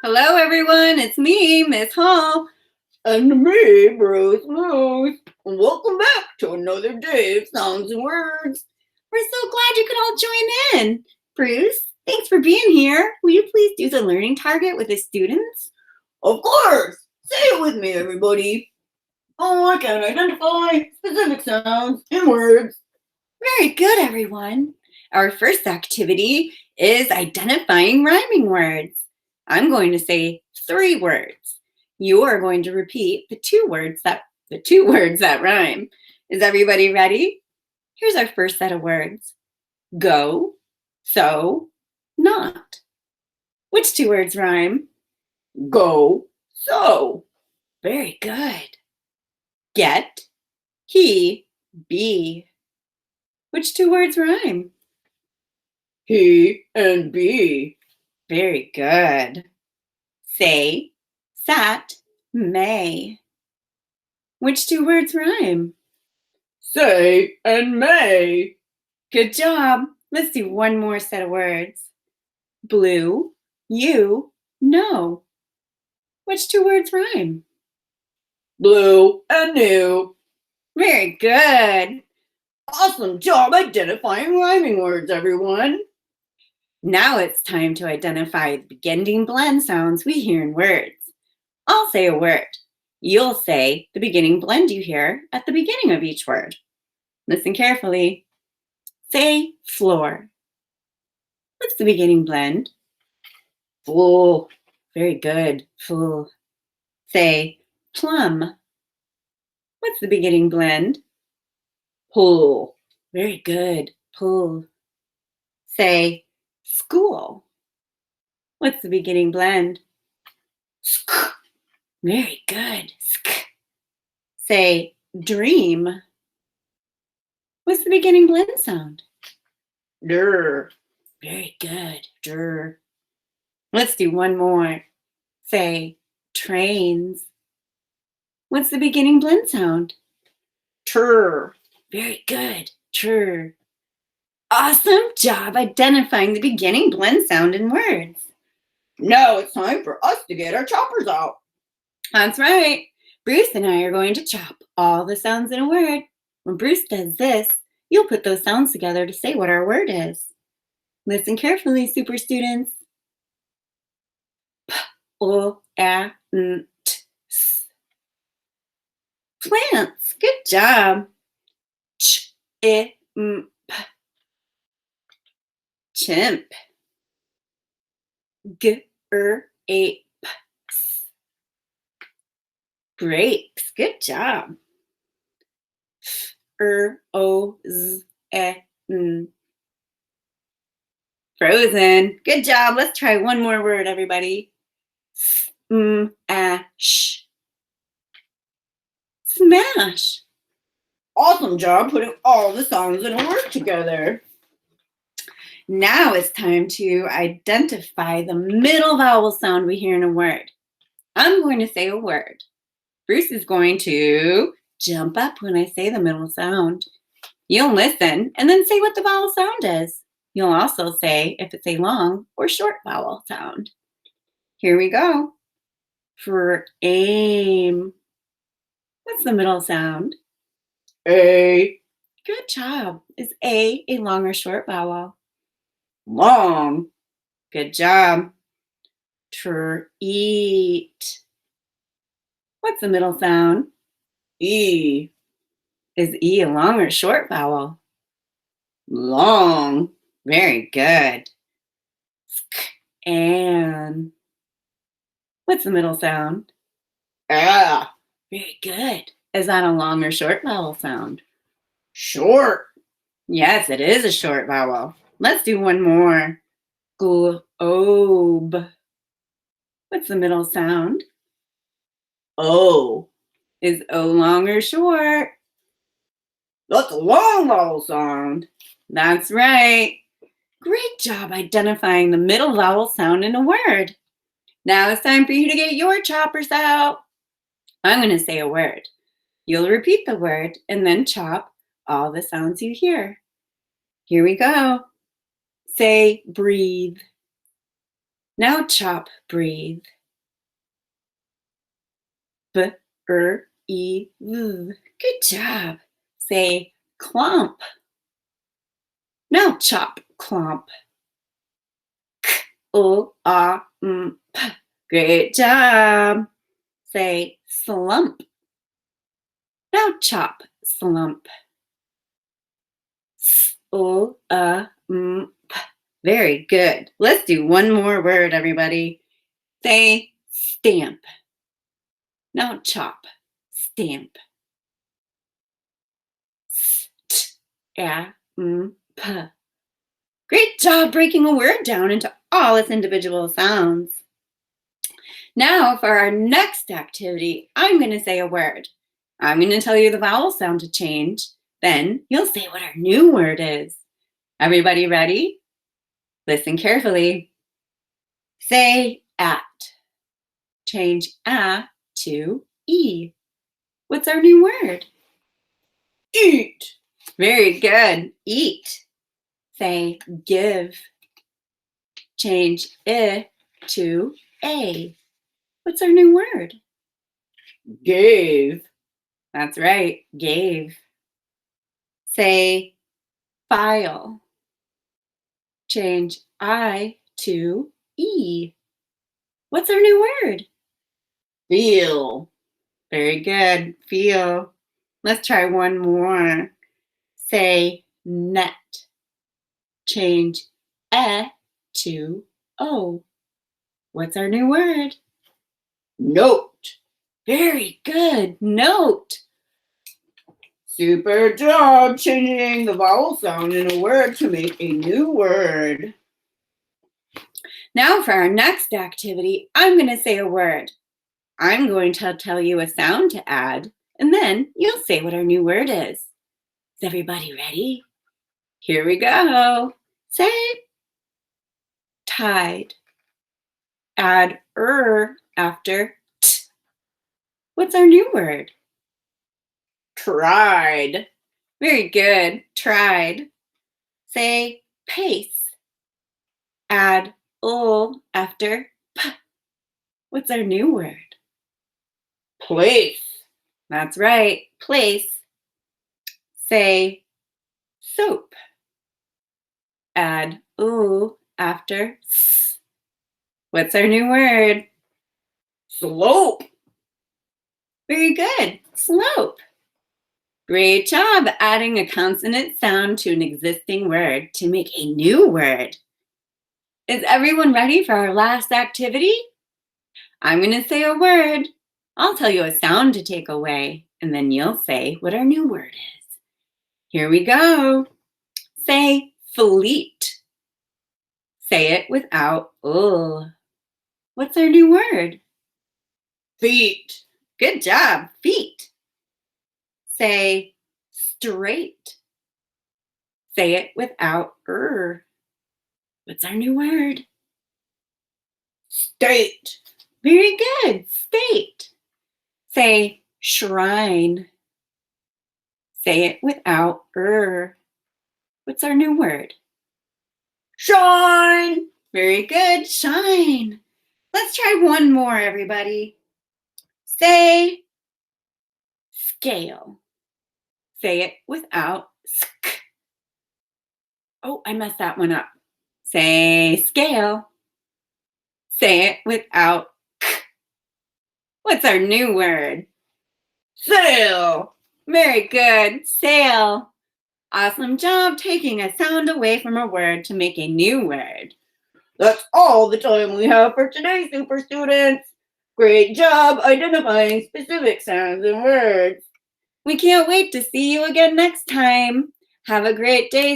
Hello, everyone. It's me, Miss Hall. And me, Bruce Moose. Welcome back to another day of Sounds and Words. We're so glad you could all join in. Bruce, thanks for being here. Will you please do the learning target with the students? Of course. Say it with me, everybody. Oh, I can identify specific sounds and words. Very good, everyone. Our first activity is identifying rhyming words. I'm going to say 3 words. You are going to repeat the two words that rhyme. Is everybody ready? Here's our first set of words. Go, so, not. Which 2 words rhyme? Go, so. Very good. Get, he, be. Which 2 words rhyme? He and be. Very good. Say, sat, may. Which 2 words rhyme? Say and may. Good job. Let's do one more set of words. Blue, you, know. Which 2 words rhyme? Blue and new. Very good. Awesome job identifying rhyming words, everyone. Now it's time to identify the beginning blend sounds we hear in words. I'll say a word. You'll say the beginning blend you hear at the beginning of each word. Listen carefully. Say floor. What's the beginning blend? Full. Very good. Full. Say plum. What's the beginning blend? Pull. Very good. Pull. Say school. What's the beginning blend? Sk. Very good. Sk. Say dream. What's the beginning blend sound? Dur. Very good. Dur. Let's do one more. Say trains. What's the beginning blend sound? Tur. Very good. Tur. Awesome job identifying the beginning blend sound in words. Now it's time for us to get our choppers out. That's right. Bruce and I are going to chop all the sounds in a word. When Bruce does this, you'll put those sounds together to say what our word is. Listen carefully, super students. P, o, a, n, t, s. Plants. Good job. Ch, I, m, p. Chimp. G, ape. Grapes. Good job. O, z, e, n. Frozen. Good job. Let's try one more word, everybody. Smash. Smash. Awesome job putting all the sounds in a word together. Now it's time to identify the middle vowel sound we hear in a word. I'm going to say a word. Bruce is going to jump up when I say the middle sound. You'll listen and then say what the vowel sound is. You'll also say if it's a long or short vowel sound. Here we go. For aim. What's the middle sound? A. Good job. Is a long or short vowel? Long. Good job. Eat. What's the middle sound? E. Is E a long or short vowel? Long. Very good. And what's the middle sound? Ah. Very good. Is that a long or short vowel sound? Short. Yes, it is a short vowel. Let's do one more. Globe. What's the middle sound? O. Is O long or short? That's a long vowel sound. That's right. Great job identifying the middle vowel sound in a word. Now it's time for you to get your choppers out. I'm going to say a word. You'll repeat the word and then chop all the sounds you hear. Here we go. Say breathe. Now chop, breathe. B-R-E-V. Good job. Say clomp. Now chop, clomp. K-O-R-M-P. Great job. Say slump. Now chop, slump. S-O-M-P. Very good. Let's do one more word, everybody. Say stamp. Now chop, stamp. S-T-A-M-P. Great job breaking a word down into all its individual sounds. Now for our next activity, I'm going to say a word. I'm going to tell you the vowel sound to change. Then you'll say what our new word is. Everybody ready? Listen carefully. Say at. Change a to e. What's our new word? Eat. Very good. Eat. Say give. Change I to a. What's our new word? Gave. That's right. Gave. Say file. Change I to e. What's our new word? Feel. Very good. Feel. Let's try one more. Say net. Change e to o. What's our new word? Note. Very good. Note. Super job changing the vowel sound in a word to make a new word. Now for our next activity, I'm going to say a word. I'm going to tell you a sound to add, and then you'll say what our new word is. Is everybody ready? Here we go. Say tide. Add after t. What's our new word? Tried. Very good. Tried. Say pace. Add after p. What's our new word? Place. That's right. Place. Say soap. Add after s. What's our new word? Slope. Very good. Slope. Great job adding a consonant sound to an existing word to make a new word. Is everyone ready for our last activity? I'm going to say a word. I'll tell you a sound to take away, and then you'll say what our new word is. Here we go. Say fleet. Say it without What's our new word? Feet. Good job. Feet. Say straight. Say it without What's our new word? State. Very good. State. Say shrine. Say it without What's our new word? Shine. Very good. Shine. Let's try one more, everybody. Say scale. Say it without sk. Oh, I messed that one up. Say scale. Say it without k. What's our new word? Sail. Very good. Sail. Awesome job taking a sound away from a word to make a new word. That's all the time we have for today, super students. Great job identifying specific sounds and words. We can't wait to see you again next time. Have a great day.